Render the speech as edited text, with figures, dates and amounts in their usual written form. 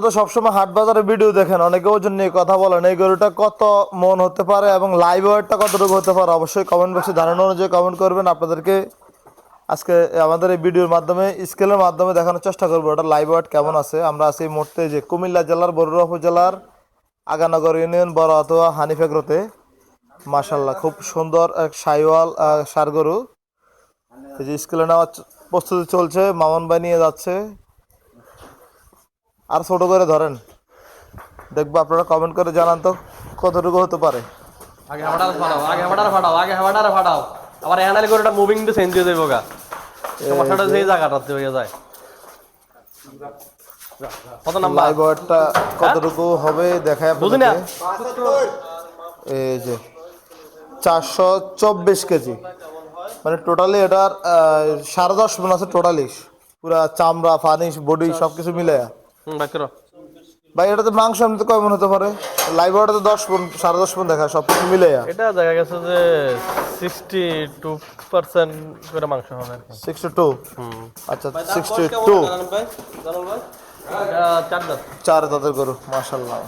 তো সবসময় হাট বাজারে ভিডিও দেখেন, অনেকে ওজন নিয়ে কথা বলেন, এই গরুটা কত মন হতে পারে এবং লাইভ ওয়েটটা কতটুকু হতে পারে অবশ্যই কমেন্ট বক্সে ধারণা অনুযায়ী কমেন্ট করবেন। আপনাদেরকে আজকে আমাদের এই ভিডিওর মাধ্যমে স্কেলের মাধ্যমে দেখানোর চেষ্টা করবো এটা লাইভ ওয়েট কেমন আছে। আমরা আছি এই মুহূর্তে যে কুমিল্লা জেলার বরুড়া উপজেলার আগানগর ইউনিয়ন বড় অথবা হানিফেগ্রোতে। মাশাল্লাহ খুব সুন্দর এক সাইওয়াল ষাড় গরু। এই যে স্কেলে নেওয়ার প্রস্তুতি চলছে, মামুন ভাই নিয়ে যাচ্ছে। আর ছোট করে ধরেন, দেখবো আপনারা কমেন্ট করে জানান তো কতটুকু হতে পারে। আগে হাওড়ার ফাটাও, আগে হাওড়ার ফাটাও, আগে হাওড়ার ফাটাও। আবার এখানে করে একটা মুভিং তো চেঞ্জ হয়ে যাবে গা। সমস্যাটা সেই জায়গাটাতে হয়ে যায়। কত নাম্বার? লাইভ ওয়েটটা কতটুকু হবে দেখায় বুঝি না। আপনাদের। এই যে 424 কেজি, মানে টোটালি এটার 10.5 মন আছে টোটালি, পুরা চামড়া ফানিশ বডি সবকিছু মিলে। বাই করো। ভাই এটাতে মাংস এমনিতে কয় মন হতে পারে? লাইভ ওয়েটে 10 মন 10.5 মন দেখা সবকিছু মিলে। এটা দেখা গেছে যে 62% করে মাংস হবে আর কি। 62। আচ্ছা 62 চার দাঁত। চার দাঁতের গরু মাশাআল্লাহ।